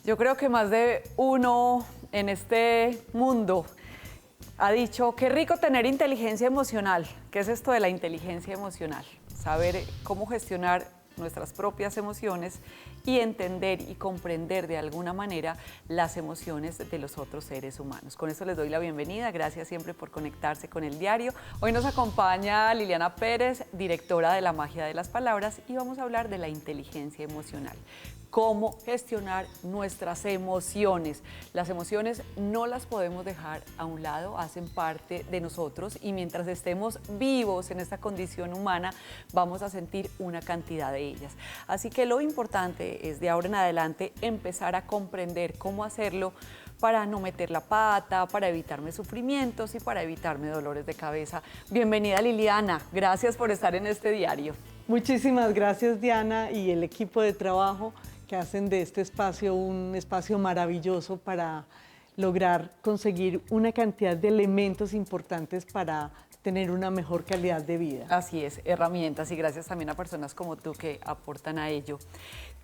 Yo creo que más de uno en este mundo ha dicho, qué rico tener inteligencia emocional. ¿Qué es esto de la inteligencia emocional? Saber cómo gestionar nuestras propias emociones y entender y comprender de alguna manera las emociones de los otros seres humanos. Con esto les doy la bienvenida, gracias siempre por conectarse con El Diario. Hoy nos acompaña Liliana Pérez, directora de La Magia de las Palabras, y vamos a hablar de la inteligencia emocional. Cómo gestionar nuestras emociones. Las emociones no las podemos dejar a un lado, hacen parte de nosotros y mientras estemos vivos en esta condición humana vamos a sentir una cantidad de ellas. Así que lo importante es de ahora en adelante empezar a comprender cómo hacerlo para no meter la pata, para evitarme sufrimientos y para evitarme dolores de cabeza. Bienvenida Liliana, gracias por estar en este diario. Muchísimas gracias Diana y el equipo de trabajo que hacen de este espacio un espacio maravilloso para lograr conseguir una cantidad de elementos importantes para tener una mejor calidad de vida. Así es, herramientas y gracias también a personas como tú que aportan a ello.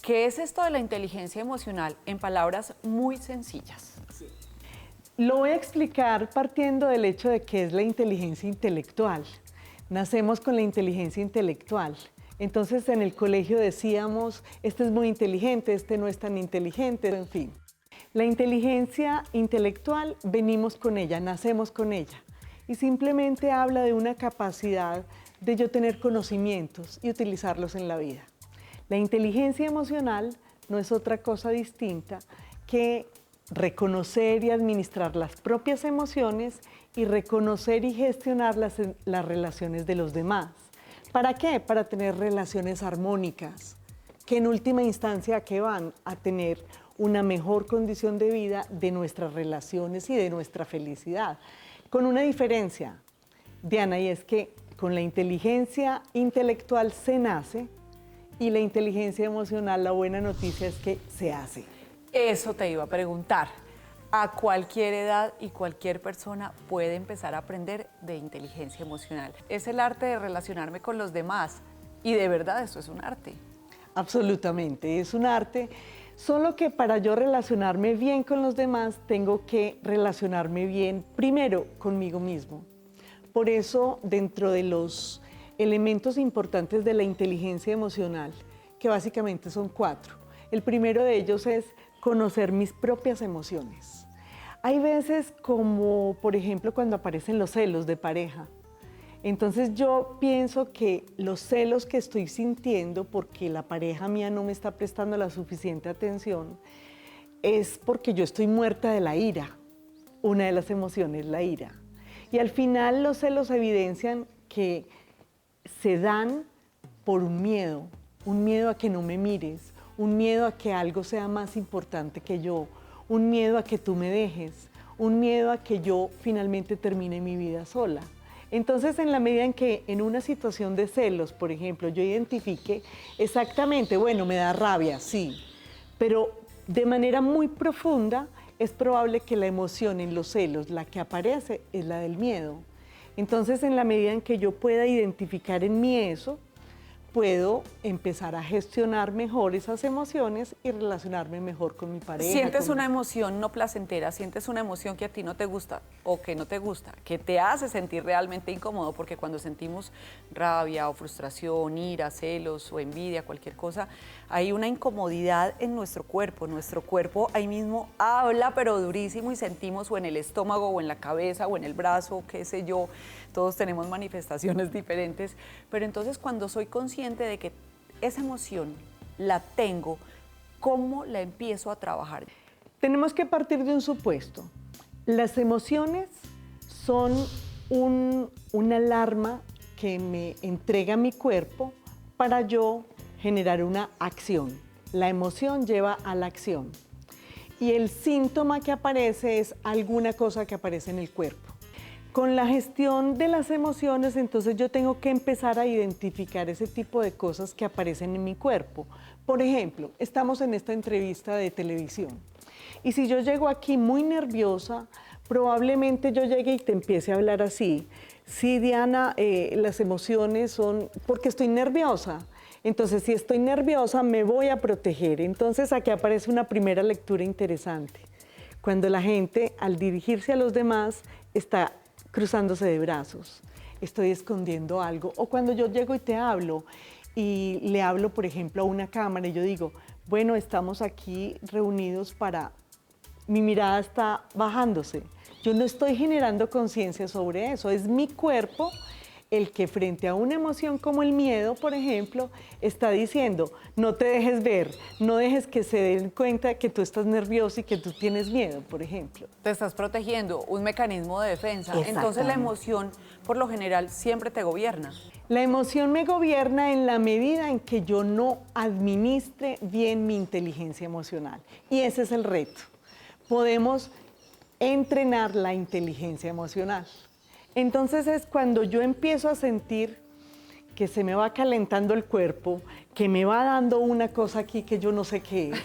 ¿Qué es esto de la inteligencia emocional en palabras muy sencillas? Sí. Lo voy a explicar partiendo del hecho de que es la inteligencia intelectual. Nacemos con la inteligencia intelectual. Entonces en el colegio decíamos, este es muy inteligente, este no es tan inteligente, en fin. La inteligencia intelectual venimos con ella, nacemos con ella y simplemente habla de una capacidad de yo tener conocimientos y utilizarlos en la vida. La inteligencia emocional no es otra cosa distinta que reconocer y administrar las propias emociones y reconocer y gestionar las relaciones de los demás. ¿Para qué? Para tener relaciones armónicas, que en última instancia, ¿a qué van? A tener una mejor condición de vida de nuestras relaciones y de nuestra felicidad. Con una diferencia, Diana, y es que con la inteligencia intelectual se nace y la inteligencia emocional, la buena noticia es que se hace. Eso te iba a preguntar. A cualquier edad y cualquier persona puede empezar a aprender de inteligencia emocional. Es el arte de relacionarme con los demás y de verdad eso es un arte. Absolutamente, es un arte, solo que para yo relacionarme bien con los demás tengo que relacionarme bien primero conmigo mismo. Por eso, dentro de los elementos importantes de la inteligencia emocional, que básicamente son 4, el primero de ellos es conocer mis propias emociones. Hay veces como, por ejemplo, cuando aparecen los celos de pareja. Entonces yo pienso que los celos que estoy sintiendo porque la pareja mía no me está prestando la suficiente atención es porque yo estoy muerta de la ira. Una de las emociones, la ira. Y al final los celos evidencian que se dan por un miedo a que no me mires, un miedo a que algo sea más importante que yo, un miedo a que tú me dejes, un miedo a que yo finalmente termine mi vida sola. Entonces, en la medida en que en una situación de celos, por ejemplo, yo identifique exactamente, bueno, me da rabia, sí, pero de manera muy profunda es probable que la emoción en los celos, la que aparece, es la del miedo. Entonces, en la medida en que yo pueda identificar en mí eso, puedo empezar a gestionar mejor esas emociones y relacionarme mejor con mi pareja. Sientes una emoción no placentera, sientes una emoción que a ti no te gusta o que no te gusta, que te hace sentir realmente incómodo, porque cuando sentimos rabia o frustración, ira, celos o envidia, cualquier cosa, hay una incomodidad en nuestro cuerpo ahí mismo habla pero durísimo y sentimos o en el estómago o en la cabeza o en el brazo, qué sé yo, todos tenemos manifestaciones diferentes, pero entonces cuando soy consciente de que esa emoción la tengo, ¿cómo la empiezo a trabajar? Tenemos que partir de un supuesto. Las emociones son una alarma que me entrega mi cuerpo para yo generar una acción. La emoción lleva a la acción. Y el síntoma que aparece es alguna cosa que aparece en el cuerpo. Con la gestión de las emociones, entonces yo tengo que empezar a identificar ese tipo de cosas que aparecen en mi cuerpo. Por ejemplo, estamos en esta entrevista de televisión y si yo llego aquí muy nerviosa, probablemente yo llegue y te empiece a hablar así. Sí, Diana, las emociones son porque estoy nerviosa. Entonces, si estoy nerviosa, me voy a proteger. Entonces, aquí aparece una primera lectura interesante. Cuando la gente, al dirigirse a los demás, está cruzándose de brazos, estoy escondiendo algo. O cuando yo llego y te hablo, y le hablo, por ejemplo, a una cámara, y yo digo, bueno, estamos aquí reunidos para... Mi mirada está bajándose. Yo no estoy generando conciencia sobre eso. Es mi cuerpo el que frente a una emoción como el miedo, por ejemplo, está diciendo, no te dejes ver, no dejes que se den cuenta que tú estás nervioso y que tú tienes miedo, por ejemplo. Te estás protegiendo, un mecanismo de defensa. Entonces la emoción, por lo general, siempre te gobierna. La emoción me gobierna en la medida en que yo no administre bien mi inteligencia emocional. Y ese es el reto. Podemos entrenar la inteligencia emocional. Entonces es cuando yo empiezo a sentir que se me va calentando el cuerpo, que me va dando una cosa aquí que yo no sé qué es.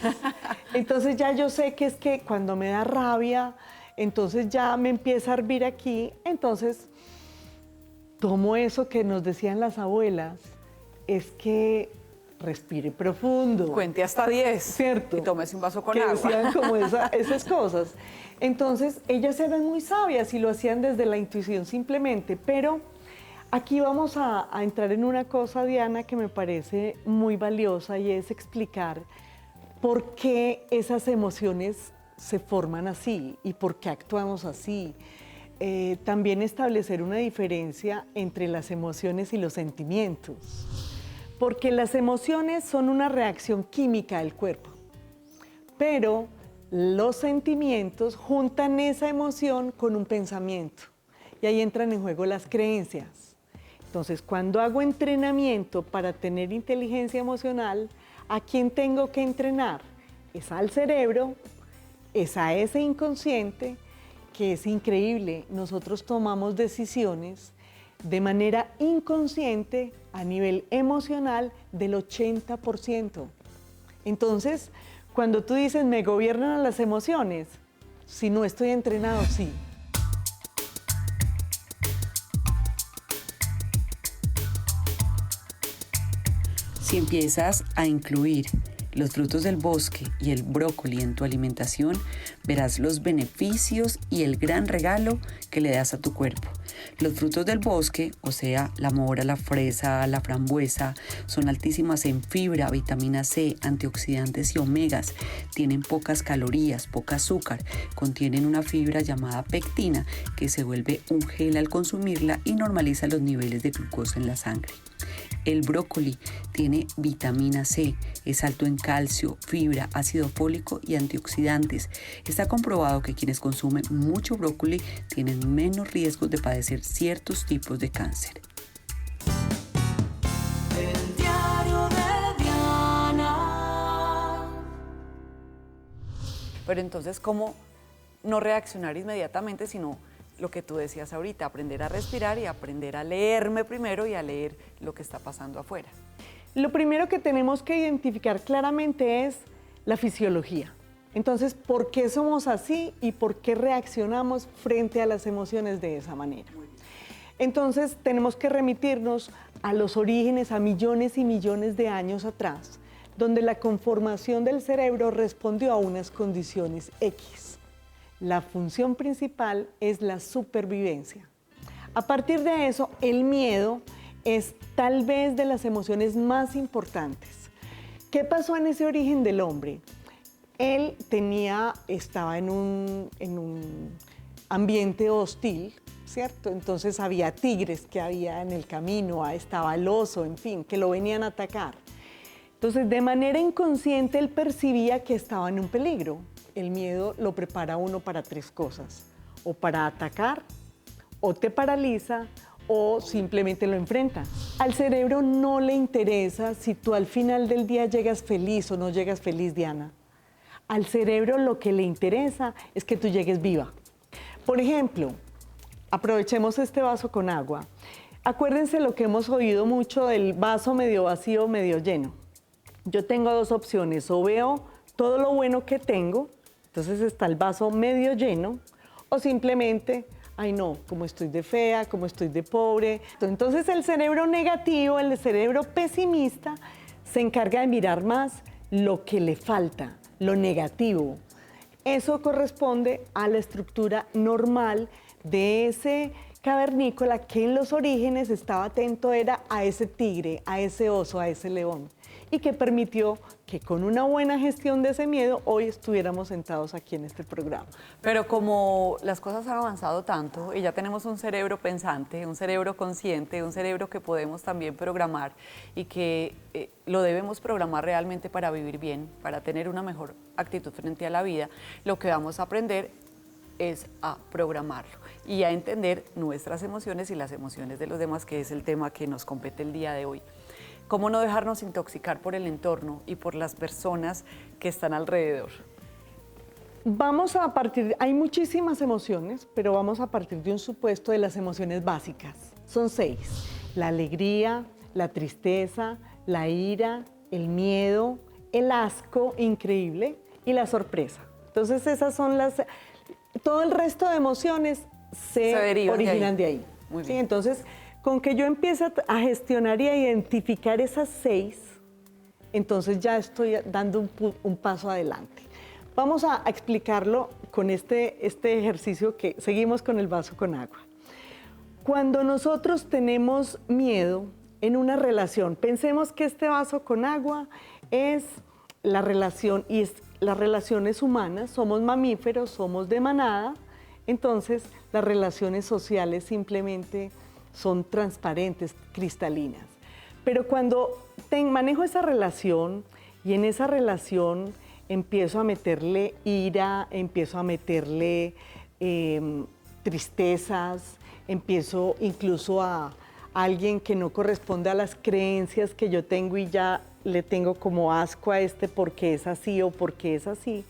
Entonces ya yo sé que es que cuando me da rabia, entonces ya me empieza a hervir aquí. Entonces tomo eso que nos decían las abuelas, es que respire profundo. Cuente hasta 10. Cierto. Y tómese un vaso con que agua. decían como esas cosas. Entonces, ellas eran muy sabias y lo hacían desde la intuición simplemente, pero aquí vamos a entrar en una cosa, Diana, que me parece muy valiosa y es explicar por qué esas emociones se forman así y por qué actuamos así. También establecer una diferencia entre las emociones y los sentimientos, porque las emociones son una reacción química del cuerpo, pero los sentimientos juntan esa emoción con un pensamiento y ahí entran en juego las creencias. Entonces, cuando hago entrenamiento para tener inteligencia emocional, ¿a quién tengo que entrenar? Es al cerebro, es a ese inconsciente, que es increíble. Nosotros tomamos decisiones de manera inconsciente a nivel emocional del 80%. Entonces, cuando tú dices, me gobiernan las emociones, si no estoy entrenado, sí. Si empiezas a incluir los frutos del bosque y el brócoli en tu alimentación, verás los beneficios y el gran regalo que le das a tu cuerpo. Los frutos del bosque, o sea, la mora, la fresa, la frambuesa, son altísimas en fibra, vitamina C, antioxidantes y omegas. Tienen pocas calorías, poca azúcar. Contienen una fibra llamada pectina que se vuelve un gel al consumirla y normaliza los niveles de glucosa en la sangre. El brócoli tiene vitamina C, es alto en calcio, fibra, ácido fólico y antioxidantes. Está comprobado que quienes consumen mucho brócoli tienen menos riesgos de padecer ciertos tipos de cáncer. El diario de Diana. Pero entonces, ¿cómo no reaccionar inmediatamente, sino lo que tú decías ahorita, aprender a respirar y aprender a leerme primero y a leer lo que está pasando afuera? Lo primero que tenemos que identificar claramente es la fisiología. Entonces, ¿por qué somos así y por qué reaccionamos frente a las emociones de esa manera? Entonces, tenemos que remitirnos a los orígenes, a millones y millones de años atrás, donde la conformación del cerebro respondió a unas condiciones X. La función principal es la supervivencia. A partir de eso, el miedo es tal vez de las emociones más importantes. ¿Qué pasó en ese origen del hombre? Él estaba en un ambiente hostil, ¿cierto? Entonces había tigres que había en el camino, estaba el oso, en fin, que lo venían a atacar. Entonces, de manera inconsciente, él percibía que estaba en un peligro. El miedo lo prepara a uno para tres cosas: o para atacar, o te paraliza, o simplemente lo enfrenta. Al cerebro no le interesa si tú al final del día llegas feliz o no llegas feliz, Diana. Al cerebro lo que le interesa es que tú llegues viva. Por ejemplo, aprovechemos este vaso con agua. Acuérdense lo que hemos oído mucho del vaso medio vacío, medio lleno. Yo tengo dos opciones: o veo todo lo bueno que tengo, entonces está el vaso medio lleno, o simplemente ay no, como estoy de fea, como estoy de pobre. Entonces el cerebro negativo, el cerebro pesimista, se encarga de mirar más lo que le falta, lo negativo. Eso corresponde a la estructura normal de ese cavernícola que en los orígenes estaba atento era a ese tigre, a ese oso, a ese león, y que permitió que con una buena gestión de ese miedo hoy estuviéramos sentados aquí en este programa. Pero como las cosas han avanzado tanto y ya tenemos un cerebro pensante, un cerebro consciente, un cerebro que podemos también programar y que lo debemos programar realmente para vivir bien, para tener una mejor actitud frente a la vida, lo que vamos a aprender es a programarlo y a entender nuestras emociones y las emociones de los demás, que es el tema que nos compete el día de hoy. ¿Cómo no dejarnos intoxicar por el entorno y por las personas que están alrededor? Vamos a partir, hay muchísimas emociones, pero vamos a partir de un supuesto de las emociones básicas. Son 6: la alegría, la tristeza, la ira, el miedo, el asco increíble y la sorpresa. Entonces esas son todo el resto de emociones se originan de ahí. Muy ¿Sí? bien. Entonces, con que yo empiece a gestionar y a identificar esas 6, entonces ya estoy dando un paso adelante. Vamos a explicarlo con este ejercicio que seguimos con el vaso con agua. Cuando nosotros tenemos miedo en una relación, pensemos que este vaso con agua es la relación y las relaciones humanas, somos mamíferos, somos de manada, entonces las relaciones sociales simplemente son transparentes, cristalinas. Pero cuando manejo esa relación y en esa relación empiezo a meterle ira, empiezo a meterle tristezas, empiezo incluso a alguien que no corresponde a las creencias que yo tengo y ya le tengo como asco a porque es así o porque es así.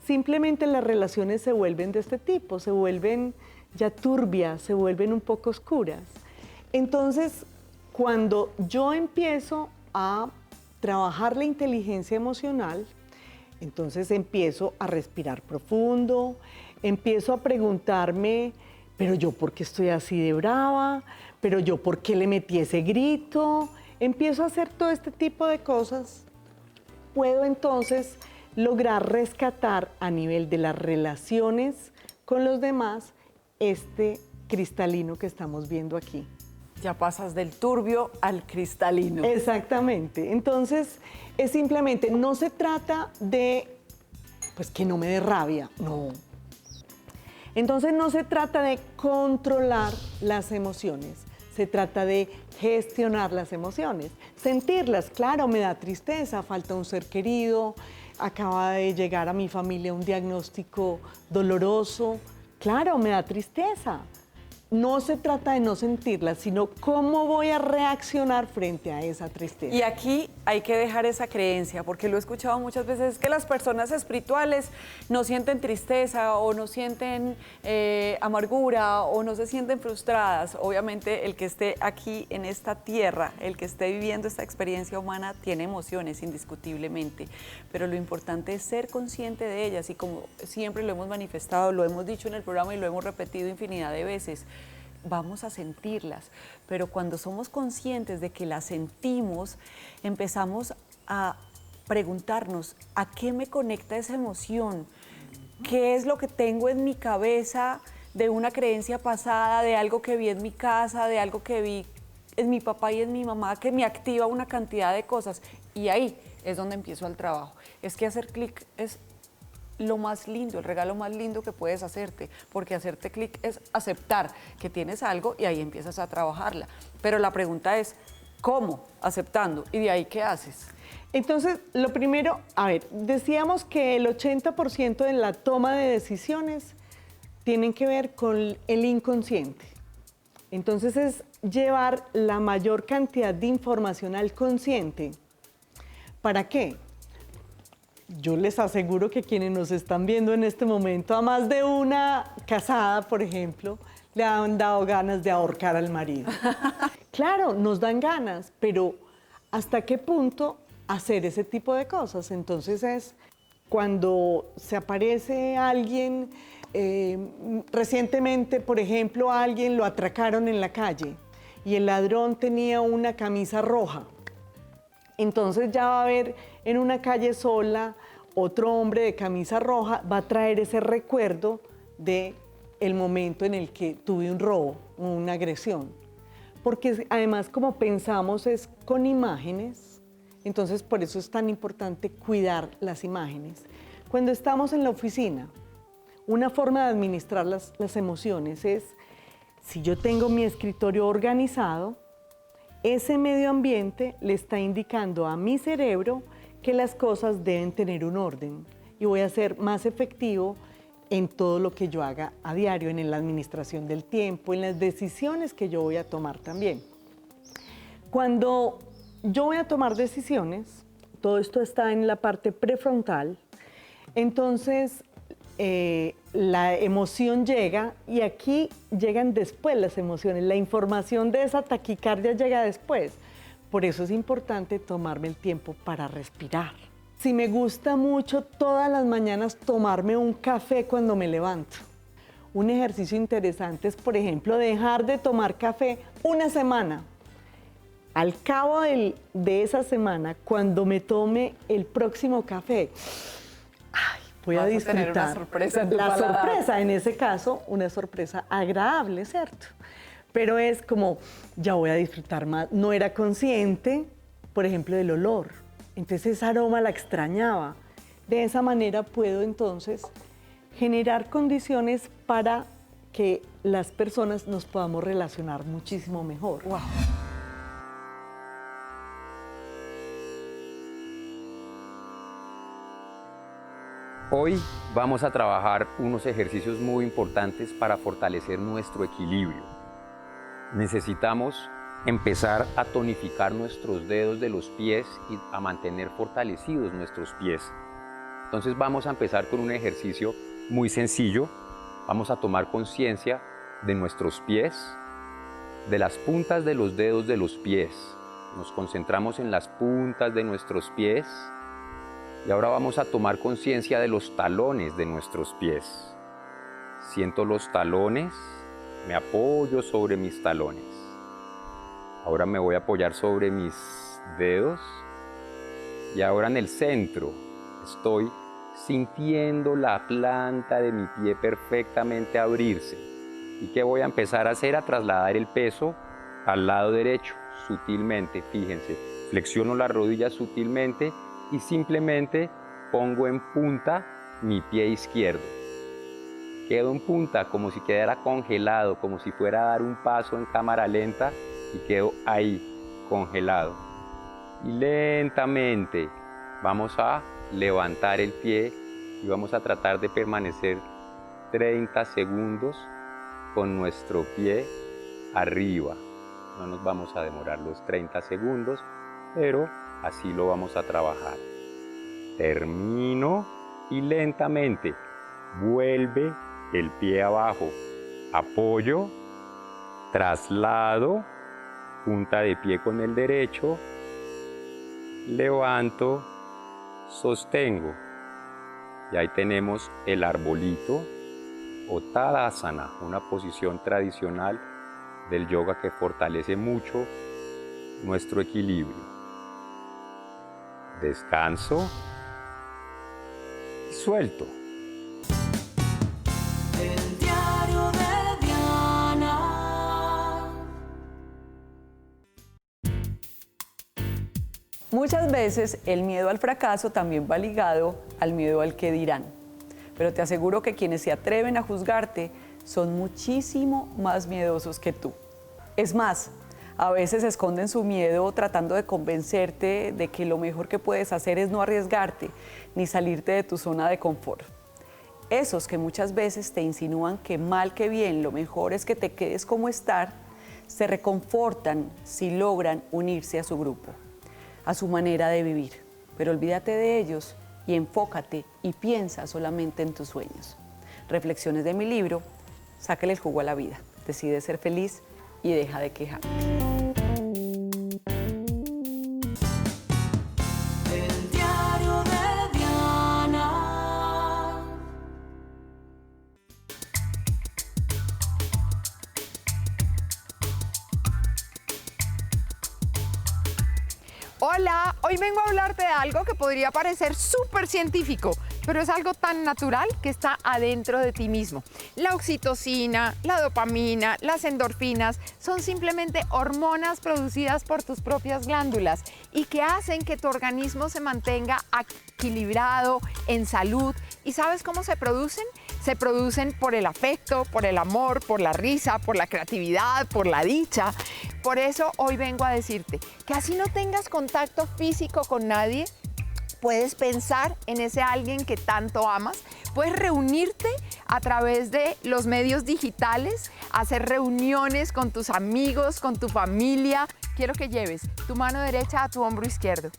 Simplemente las relaciones se vuelven de este tipo, se vuelven ya turbias, se vuelven un poco oscuras. Entonces, cuando yo empiezo a trabajar la inteligencia emocional, entonces empiezo a respirar profundo, empiezo a preguntarme, pero yo por qué estoy así de brava, pero yo por qué le metí ese grito, empiezo a hacer todo este tipo de cosas, puedo entonces lograr rescatar a nivel de las relaciones con los demás este cristalino que estamos viendo aquí. Ya pasas del turbio al cristalino. Exactamente. Entonces, es simplemente, no se trata de, pues, que no me dé rabia, no. Entonces, no se trata de controlar las emociones, se trata de gestionar las emociones, sentirlas. Claro, me da tristeza, falta un ser querido, acaba de llegar a mi familia un diagnóstico doloroso. Claro, me da tristeza. No se trata de no sentirla, sino cómo voy a reaccionar frente a esa tristeza. Y aquí hay que dejar esa creencia, porque lo he escuchado muchas veces, que las personas espirituales no sienten tristeza o no sienten amargura o no se sienten frustradas. Obviamente el que esté aquí en esta tierra, el que esté viviendo esta experiencia humana, tiene emociones indiscutiblemente, pero lo importante es ser consciente de ellas y como siempre lo hemos manifestado, lo hemos dicho en el programa y lo hemos repetido infinidad de veces, vamos a sentirlas, pero cuando somos conscientes de que las sentimos, empezamos a preguntarnos ¿a qué me conecta esa emoción? ¿Qué es lo que tengo en mi cabeza de una creencia pasada, de algo que vi en mi casa, de algo que vi en mi papá y en mi mamá que me activa una cantidad de cosas? Y ahí es donde empiezo el trabajo. Es que hacer clic es lo más lindo, el regalo más lindo que puedes hacerte, porque hacerte clic es aceptar que tienes algo y ahí empiezas a trabajarla. Pero la pregunta es, ¿cómo? Aceptando. ¿Y de ahí qué haces? Entonces, lo primero, a ver, decíamos que el 80% de la toma de decisiones tienen que ver con el inconsciente. Entonces, es llevar la mayor cantidad de información al consciente. ¿Para qué? Yo les aseguro que quienes nos están viendo en este momento, a más de una casada, por ejemplo, le han dado ganas de ahorcar al marido. Claro, nos dan ganas, pero ¿hasta qué punto hacer ese tipo de cosas? Entonces es cuando se aparece alguien Recientemente, por ejemplo, a alguien lo atracaron en la calle y el ladrón tenía una camisa roja. Entonces ya va a haber en una calle sola otro hombre de camisa roja, va a traer ese recuerdo de el momento en el que tuve un robo, una agresión. Porque además, como pensamos es con imágenes, entonces por eso es tan importante cuidar las imágenes. Cuando estamos en la oficina, una forma de administrar las emociones es, si yo tengo mi escritorio organizado, ese medio ambiente le está indicando a mi cerebro que las cosas deben tener un orden y voy a ser más efectivo en todo lo que yo haga a diario, en la administración del tiempo, en las decisiones que yo voy a tomar también. Cuando yo voy a tomar decisiones, todo esto está en la parte prefrontal, entonces la emoción llega y aquí llegan después las emociones, la información de esa taquicardia llega después. Por eso es importante tomarme el tiempo para respirar. Si me gusta mucho todas las mañanas tomarme un café cuando me levanto. Un ejercicio interesante es, por ejemplo, dejar de tomar café una semana. Al cabo de esa semana, cuando me tome el próximo café, voy a disfrutar. Tener una sorpresa en tu la paladar. sorpresa, en ese caso, una sorpresa agradable, ¿cierto? Pero es como, ya voy a disfrutar más. No era consciente, por ejemplo, del olor. Entonces esa aroma la extrañaba. De esa manera puedo entonces generar condiciones para que las personas nos podamos relacionar muchísimo mejor. Wow. Hoy vamos a trabajar unos ejercicios muy importantes para fortalecer nuestro equilibrio. Necesitamos empezar a tonificar nuestros dedos de los pies y a mantener fortalecidos nuestros pies. Entonces vamos a empezar con un ejercicio muy sencillo. Vamos a tomar conciencia de nuestros pies, de las puntas de los dedos de los pies. Nos concentramos en las puntas de nuestros pies. Y ahora vamos a tomar conciencia de los talones de nuestros pies. Siento los talones, me apoyo sobre mis talones. Ahora me voy a apoyar sobre mis dedos. Y ahora en el centro estoy sintiendo la planta de mi pie perfectamente abrirse. ¿Y qué voy a empezar a hacer? A trasladar el peso al lado derecho, sutilmente, fíjense. Flexiono las rodillas sutilmente y simplemente pongo en punta mi pie izquierdo. Quedo en punta como si quedara congelado, como si fuera a dar un paso en cámara lenta y quedo ahí, congelado. Y lentamente vamos a levantar el pie y vamos a tratar de permanecer 30 segundos con nuestro pie arriba. No nos vamos a demorar los 30 segundos, pero así lo vamos a trabajar. Termino y lentamente vuelve el pie abajo. Apoyo, traslado, punta de pie con el derecho, levanto, sostengo. Y ahí tenemos el arbolito o Tadasana, una posición tradicional del yoga que fortalece mucho nuestro equilibrio. Descanso y suelto. El diario de Diana. Muchas veces el miedo al fracaso también va ligado al miedo al que dirán. Pero te aseguro que quienes se atreven a juzgarte son muchísimo más miedosos que tú. Es más, a veces esconden su miedo tratando de convencerte de que lo mejor que puedes hacer es no arriesgarte ni salirte de tu zona de confort. Esos que muchas veces te insinúan que mal que bien lo mejor es que te quedes como estar, se reconfortan si logran unirse a su grupo, a su manera de vivir. Pero olvídate de ellos y enfócate y piensa solamente en tus sueños. Reflexiones de mi libro, Sácale el jugo a la vida. Decide ser feliz y deja de quejarte. El diario de Diana. Hola, hoy vengo a hablarte de algo que podría parecer súper científico, pero es algo tan natural que está adentro de ti mismo. La oxitocina, la dopamina, las endorfinas son simplemente hormonas producidas por tus propias glándulas y que hacen que tu organismo se mantenga equilibrado, en salud. ¿Y sabes cómo se producen? Se producen por el afecto, por el amor, por la risa, por la creatividad, por la dicha. Por eso hoy vengo a decirte que así no tengas contacto físico con nadie, puedes pensar en ese alguien que tanto amas, puedes reunirte a través de los medios digitales, hacer reuniones con tus amigos, con tu familia. Quiero que lleves tu mano derecha a tu hombro izquierdo,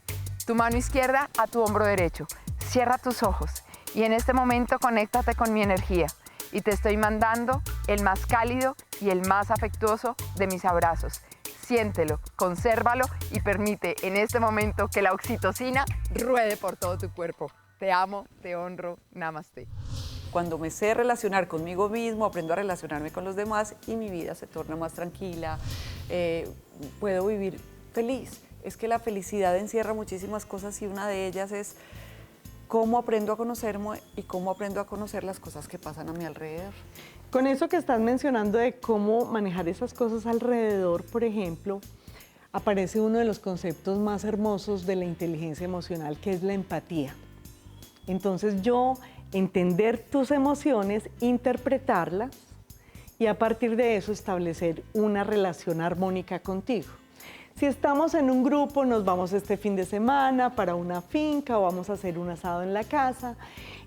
tu mano izquierda a tu hombro derecho. Cierra tus ojos y en este momento conéctate con mi energía y te estoy mandando el más cálido y el más afectuoso de mis abrazos. Siéntelo, consérvalo y permite en este momento que la oxitocina ruede por todo tu cuerpo. Te amo, te honro, namaste. Cuando me sé relacionar conmigo mismo, aprendo a relacionarme con los demás y mi vida se torna más tranquila, puedo vivir feliz. Es que la felicidad encierra muchísimas cosas y una de ellas es cómo aprendo a conocerme y cómo aprendo a conocer las cosas que pasan a mi alrededor. Con eso que estás mencionando de cómo manejar esas cosas alrededor, por ejemplo, aparece uno de los conceptos más hermosos de la inteligencia emocional, que es la empatía. Entonces yo entender tus emociones, interpretarlas y a partir de eso establecer una relación armónica contigo. Si estamos en un grupo, nos vamos este fin de semana para una finca o vamos a hacer un asado en la casa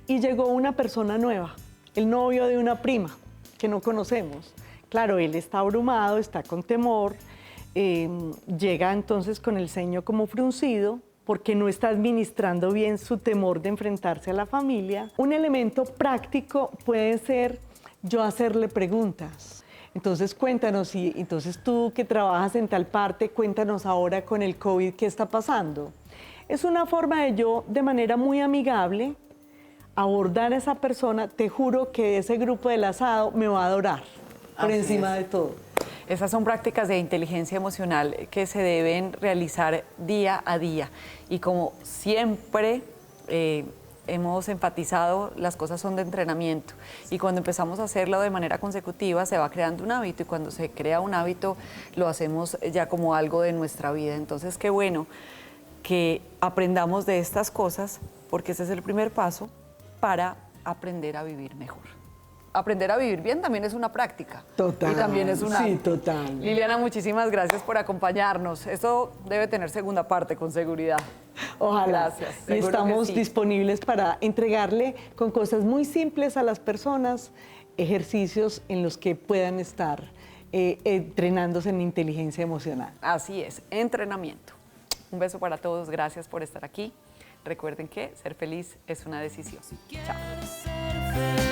y llegó una persona nueva, el novio de una prima que no conocemos. Claro, él está abrumado, está con temor, llega entonces con el ceño como fruncido porque no está administrando bien su temor de enfrentarse a la familia. Un elemento práctico puede ser yo hacerle preguntas. Entonces cuéntanos, y entonces tú que trabajas en tal parte, cuéntanos ahora con el COVID qué está pasando. Es una forma de yo, de manera muy amigable, abordar a esa persona. Te juro que ese grupo del asado me va a adorar por Así encima es. de todo. Esas son prácticas de inteligencia emocional que se deben realizar día a día. Y como siempre hemos enfatizado, las cosas son de entrenamiento. Y cuando empezamos a hacerlo de manera consecutiva, se va creando un hábito. Y cuando se crea un hábito, lo hacemos ya como algo de nuestra vida. Entonces, qué bueno que aprendamos de estas cosas, porque ese es el primer paso para aprender a vivir mejor. Aprender a vivir bien también es una práctica. Total. Y también es una... Sí, total. Liliana, muchísimas gracias por acompañarnos. Esto debe tener segunda parte, con seguridad. Ojalá. Gracias. Y seguro que estamos sí. disponibles para entregarle con cosas muy simples a las personas ejercicios en los que puedan estar entrenándose en inteligencia emocional. Así es, entrenamiento. Un beso para todos, gracias por estar aquí. Recuerden que ser feliz es una decisión. Chao. Ser feliz.